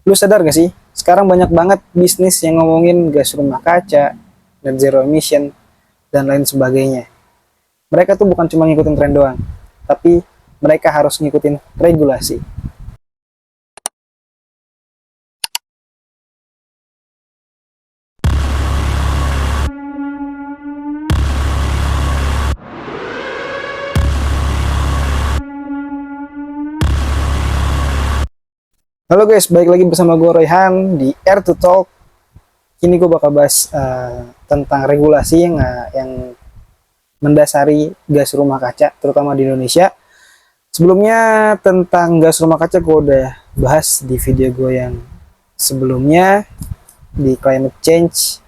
Lu sadar gak sih? Sekarang banyak banget bisnis yang ngomongin gas rumah kaca, net zero emission, dan lain sebagainya. Mereka tuh bukan cuma ngikutin tren doang, tapi mereka harus ngikutin regulasi. Halo guys, balik lagi bersama gue Royhan di Air to Talk. Kini gue bakal bahas tentang regulasi yang mendasari gas rumah kaca, terutama di Indonesia. Sebelumnya tentang gas rumah kaca gue udah bahas di video gue yang sebelumnya di climate change,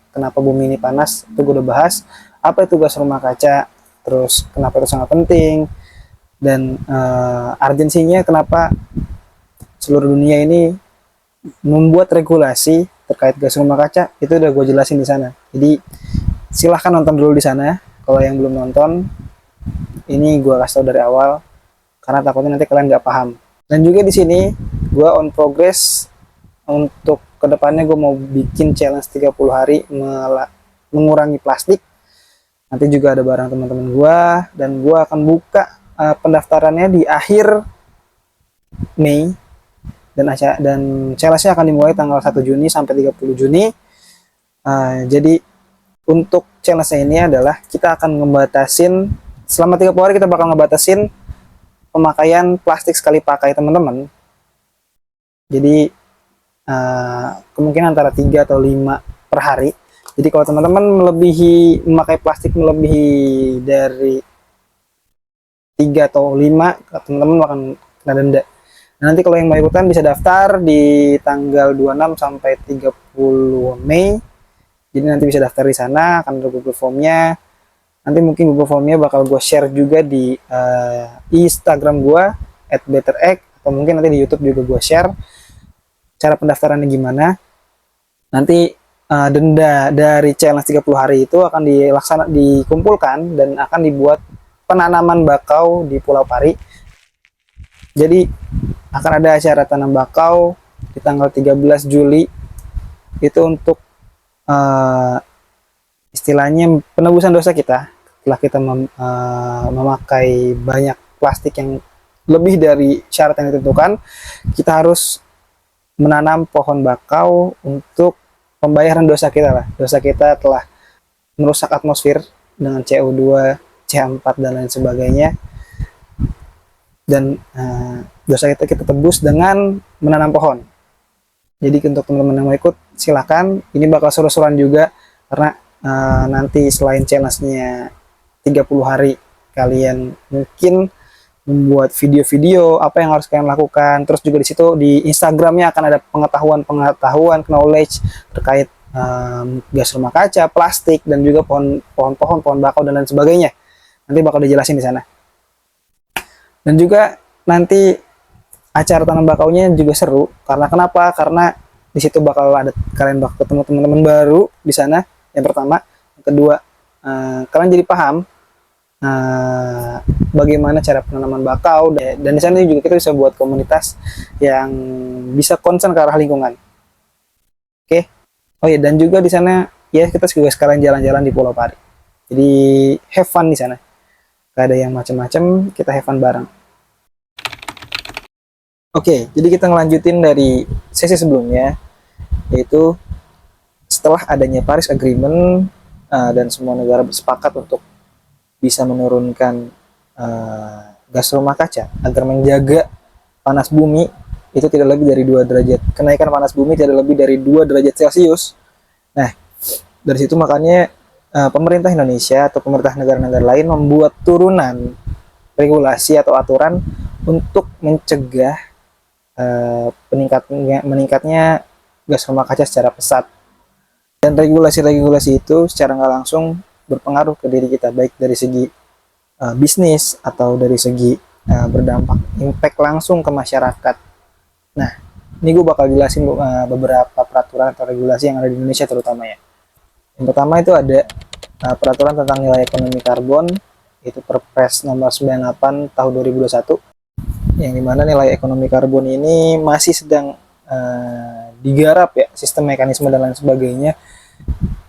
kenapa bumi ini panas, itu gue udah bahas. Apa itu gas rumah kaca, terus kenapa itu sangat penting, dan urgensinya kenapa seluruh dunia ini membuat regulasi terkait gas rumah kaca. Itu udah gue jelasin di sana. Jadi silahkan nonton dulu di sana. Kalau yang belum nonton, ini gue kasih tau dari awal karena takutnya nanti kalian nggak paham. Dan juga di sini gue on progress untuk kedepannya gue mau bikin challenge 30 hari mengurangi plastik. Nanti juga ada barang teman-teman gue, dan gue akan buka pendaftarannya di akhir Mei. Dan challenge-nya akan dimulai tanggal 1 Juni sampai 30 Juni. Jadi untuk challenge ini adalah kita akan ngebatasin selama 30 hari, kita bakal ngebatasin pemakaian plastik sekali pakai teman-teman. Jadi kemungkinan antara 3 atau 5 per hari. Jadi kalau teman-teman memakai plastik melebihi dari 3 atau 5, teman-teman akan kena denda. Nah, nanti kalau yang mau ikutan bisa daftar di tanggal 26 sampai 30 Mei. Jadi nanti bisa daftar di sana, akan ada Google Form-nya. Nanti mungkin Google Form-nya bakal gue share juga di Instagram gue @betteregg, atau mungkin nanti di YouTube juga gue share cara pendaftarannya gimana. Nanti denda dari challenge 30 hari itu akan dikumpulkan dan akan dibuat penanaman bakau di Pulau Pari. Jadi akan ada acara tanam bakau di tanggal 13 Juli. Itu untuk istilahnya penebusan dosa kita setelah kita memakai banyak plastik yang lebih dari syarat yang ditentukan. Kita harus menanam pohon bakau untuk pembayaran dosa kita lah. Dosa kita telah merusak atmosfer dengan CO2, CH4 dan lain sebagainya. Dan dosa kita tebus dengan menanam pohon. Jadi untuk teman-teman yang mau ikut silakan. Ini bakal seru-seruan juga karena nanti selain challenge-nya 30 hari, kalian mungkin membuat video-video apa yang harus kalian lakukan. Terus juga di situ di Instagramnya akan ada pengetahuan knowledge terkait gas rumah kaca, plastik, dan juga pohon bakau dan lain sebagainya. Nanti bakal dijelasin di sana. Dan juga nanti acara tanam bakaunya juga seru. Karena kenapa? Karena di situ kalian bakal ketemu teman-teman baru di sana. Yang pertama, yang kedua, kalian jadi paham bagaimana cara penanaman bakau. Dan di sana juga kita bisa buat komunitas yang bisa concern ke arah lingkungan. Oke. Oh ya, dan juga di sana ya kita juga sekalian jalan-jalan di Pulau Pari. Jadi have fun di sana. Gak ada yang macam-macam, kita have fun bareng. Oke, jadi kita ngelanjutin dari sesi sebelumnya, yaitu setelah adanya Paris Agreement dan semua negara bersepakat untuk bisa menurunkan gas rumah kaca agar menjaga panas bumi itu tidak lebih dari 2 derajat. Kenaikan panas bumi tidak lebih dari 2 derajat Celcius. Nah, dari situ makanya pemerintah Indonesia atau pemerintah negara-negara lain membuat turunan regulasi atau aturan untuk mencegah meningkatnya gas rumah kaca secara pesat. Dan regulasi-regulasi itu secara nggak langsung berpengaruh ke diri kita, baik dari segi bisnis atau dari segi berdampak impact langsung ke masyarakat. Nah, ini gue bakal jelasin beberapa peraturan atau regulasi yang ada di Indonesia terutama ya. Yang pertama itu ada peraturan tentang nilai ekonomi karbon, yaitu Perpres nomor 98 tahun 2021, yang dimana nilai ekonomi karbon ini masih sedang digarap ya sistem mekanisme dan lain sebagainya,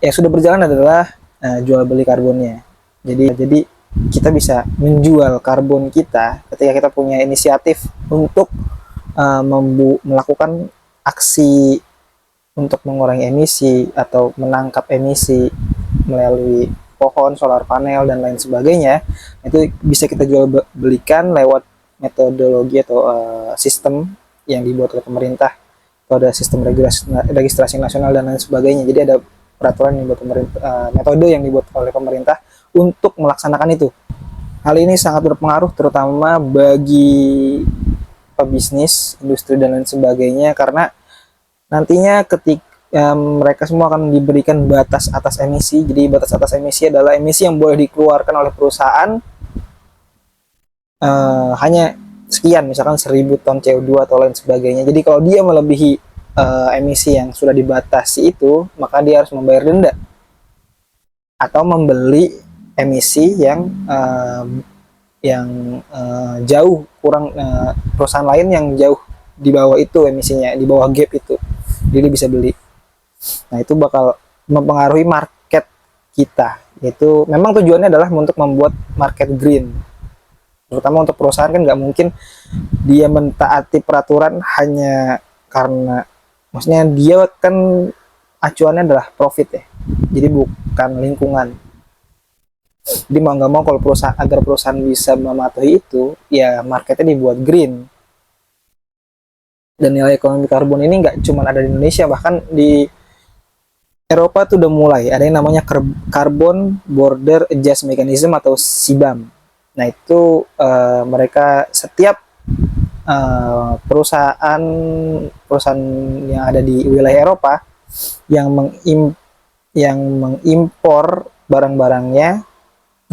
yang sudah berjalan adalah jual beli karbonnya. Jadi kita bisa menjual karbon kita ketika kita punya inisiatif untuk melakukan aksi untuk mengurangi emisi atau menangkap emisi melalui pohon, solar panel dan lain sebagainya. Itu bisa kita jual belikan lewat metodologi atau sistem yang dibuat oleh pemerintah, atau ada sistem registrasi nasional dan lain sebagainya. Jadi ada peraturan yang dibuat pemerintah, metode yang dibuat oleh pemerintah untuk melaksanakan itu. Hal ini sangat berpengaruh terutama bagi pebisnis, industri dan lain sebagainya, karena nantinya ketika mereka semua akan diberikan batas atas emisi. Jadi batas atas emisi adalah emisi yang boleh dikeluarkan oleh perusahaan hanya sekian, misalkan 1000 ton CO2 atau lain sebagainya. Jadi kalau dia melebihi emisi yang sudah dibatasi itu, maka dia harus membayar denda atau membeli emisi yang jauh kurang, perusahaan lain yang jauh di bawah itu emisinya, di bawah gap itu, jadi dia bisa beli. Nah itu bakal mempengaruhi market kita. Itu memang tujuannya adalah untuk membuat market green, terutama untuk perusahaan. Kan nggak mungkin dia mentaati peraturan hanya karena, maksudnya dia kan acuannya adalah profit ya, jadi bukan lingkungan. Jadi mau nggak mau kalau agar perusahaan bisa mematuhi itu, ya marketnya dibuat green. Dan nilai ekonomi karbon ini nggak cuma ada di Indonesia, bahkan di Eropa tuh udah mulai ada yang namanya Carbon Border Adjustment Mechanism atau CBAM. Nah itu mereka setiap perusahaan yang ada di wilayah Eropa yang mengimpor barang-barangnya,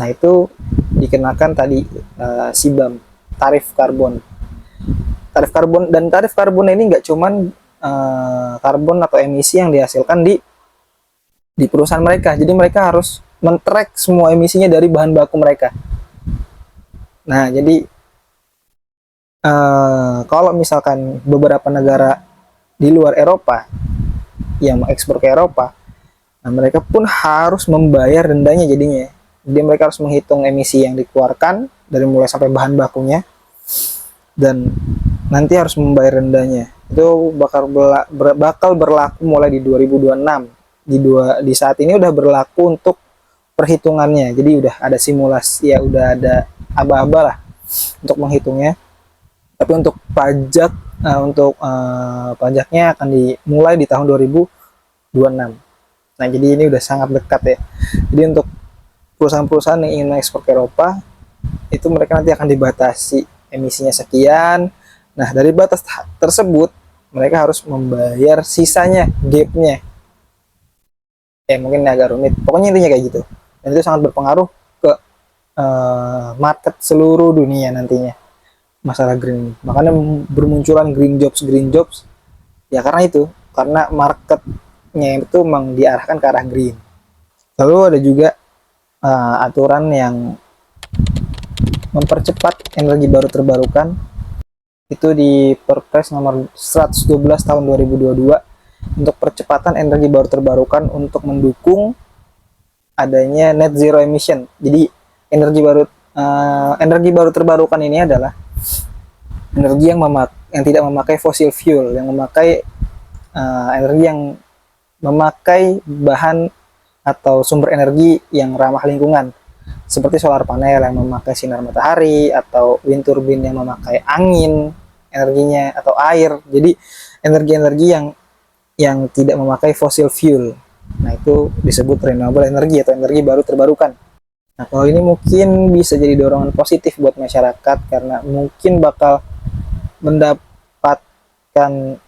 nah itu dikenakan tadi CBAM, tarif karbon. Dan tarif karbon ini nggak cuman karbon atau emisi yang dihasilkan di perusahaan mereka. Jadi mereka harus men-track semua emisinya dari bahan baku mereka. Nah, jadi kalau misalkan beberapa negara di luar Eropa yang mengekspor ke Eropa, nah mereka pun harus membayar dendanya jadinya. Jadi mereka harus menghitung emisi yang dikeluarkan dari mulai sampai bahan bakunya, dan nanti harus membayar dendanya. Itu bakal berlaku mulai di 2026. Di saat ini udah berlaku untuk perhitungannya, jadi udah ada simulasi ya, udah ada aba-aba lah untuk menghitungnya. Tapi untuk pajaknya akan dimulai di tahun 2026. Nah jadi ini udah sangat dekat ya. Jadi untuk perusahaan-perusahaan yang ingin mengekspor ke Eropa, itu mereka nanti akan dibatasi emisinya sekian. Nah dari batas tersebut mereka harus membayar sisanya, gapnya. Mungkin agak rumit, pokoknya intinya kayak gitu. Dan itu sangat berpengaruh ke market seluruh dunia nantinya, masalah green. Makanya bermunculan green jobs ya karena marketnya itu memang diarahkan ke arah green. Lalu ada juga aturan yang mempercepat energi baru terbarukan, itu di Perpres nomor 112 tahun 2022 untuk percepatan energi baru terbarukan untuk mendukung adanya net zero emission. Jadi energi baru terbarukan ini adalah energi yang tidak memakai fossil fuel, yang memakai energi yang memakai bahan atau sumber energi yang ramah lingkungan, seperti solar panel yang memakai sinar matahari, atau wind turbine yang memakai angin energinya atau air. Jadi energi-energi yang tidak memakai fossil fuel. Nah itu disebut renewable energy atau energi baru terbarukan. Nah kalau ini mungkin bisa jadi dorongan positif buat masyarakat, karena mungkin bakal mendapatkan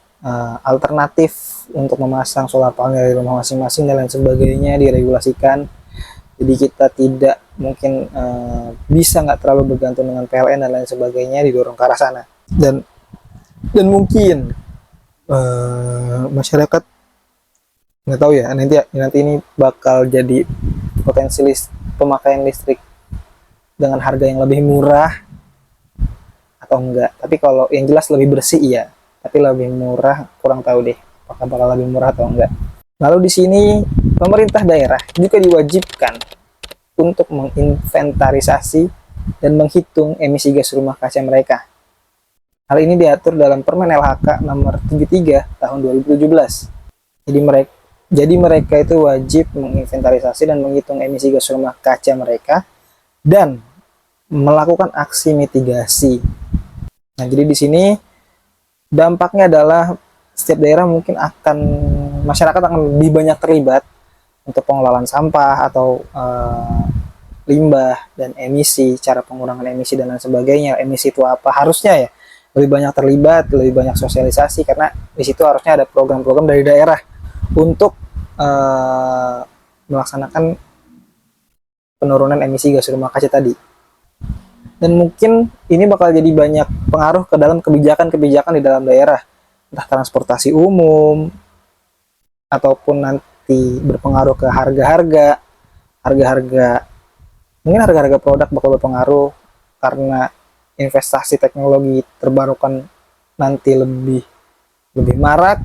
alternatif untuk memasang solar panel di rumah masing-masing dan lain sebagainya, diregulasikan. Jadi kita tidak mungkin bisa nggak terlalu bergantung dengan PLN dan lain sebagainya, didorong ke arah sana. Dan mungkin masyarakat nggak tahu ya, nanti ini bakal jadi potensi pemakaian listrik dengan harga yang lebih murah atau enggak. Tapi kalau yang jelas lebih bersih iya, tapi lebih murah kurang tahu deh apakah bakal lebih murah atau enggak. Lalu di sini pemerintah daerah juga diwajibkan untuk menginventarisasi dan menghitung emisi gas rumah kaca mereka. Hal ini diatur dalam Permen LHK nomor 73 tahun 2017. Jadi mereka itu wajib menginventarisasi dan menghitung emisi gas rumah kaca mereka dan melakukan aksi mitigasi. Nah, jadi di sini dampaknya adalah setiap daerah mungkin masyarakat akan lebih banyak terlibat untuk pengelolaan sampah atau limbah dan emisi, cara pengurangan emisi dan lain sebagainya. Emisi itu apa? Harusnya ya lebih banyak terlibat, lebih banyak sosialisasi, karena di situ harusnya ada program-program dari daerah untuk melaksanakan penurunan emisi gas rumah kaca tadi. Dan mungkin ini bakal jadi banyak pengaruh ke dalam kebijakan-kebijakan di dalam daerah, entah transportasi umum ataupun nanti berpengaruh ke harga-harga, mungkin harga-harga produk bakal berpengaruh karena investasi teknologi terbarukan nanti lebih marak,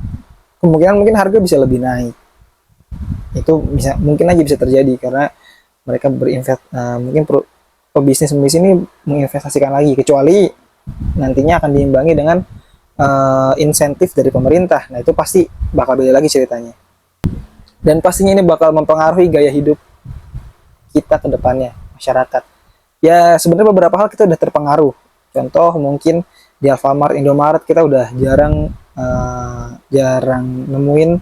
kemungkinan mungkin harga bisa lebih naik. Itu mungkin aja bisa terjadi karena mereka mungkin pebisnis ini menginvestasikan lagi, kecuali nantinya akan diimbangi dengan insentif dari pemerintah. Nah, itu pasti bakal beda lagi ceritanya. Dan pastinya ini bakal mempengaruhi gaya hidup kita ke depannya, masyarakat. Ya, sebenarnya beberapa hal kita udah terpengaruh. Contoh mungkin di Alfamart, Indomaret kita udah jarang nemuin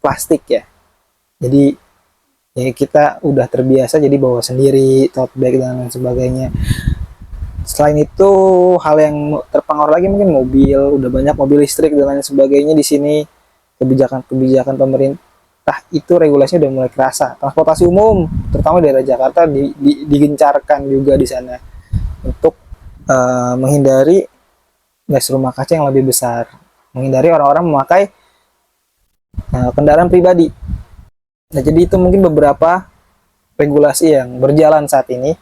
plastik ya. Jadi ya kita udah terbiasa jadi bawa sendiri tote bag dan lain sebagainya. Selain itu, hal yang terpengaruh lagi mungkin mobil, udah banyak mobil listrik dan lain sebagainya di sini. Kebijakan pemerintah itu regulasinya udah mulai kerasa. Transportasi umum, terutama di daerah Jakarta, digencarkan juga di sana untuk menghindari gas rumah kaca yang lebih besar, menghindari orang-orang memakai kendaraan pribadi. Nah, jadi itu mungkin beberapa regulasi yang berjalan saat ini.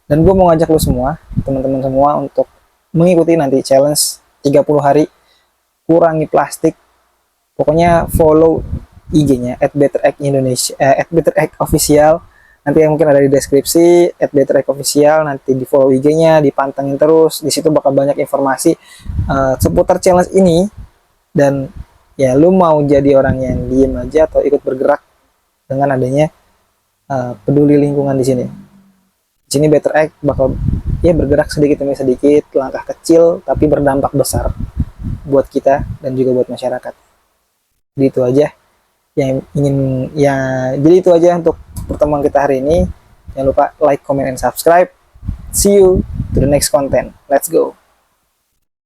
Dan gue mau ngajak lu semua, teman-teman semua, untuk mengikuti nanti challenge 30 hari kurangi plastik. Pokoknya follow IG-nya @betterectindonesia, @betterecofficial. Nanti yang mungkin ada di deskripsi @betterecofficial. Nanti di follow IG-nya, dipantengin terus. Di situ bakal banyak informasi seputar challenge ini. Dan ya, lu mau jadi orang yang diem aja atau ikut bergerak dengan adanya peduli lingkungan di sini. Di sini Better Act bakal ya bergerak sedikit demi sedikit, langkah kecil tapi berdampak besar buat kita dan juga buat masyarakat. Jadi itu aja yang ingin ya, jadi itu aja untuk pertemuan kita hari ini. Jangan lupa like, comment, and subscribe. See you to the next content. Let's go.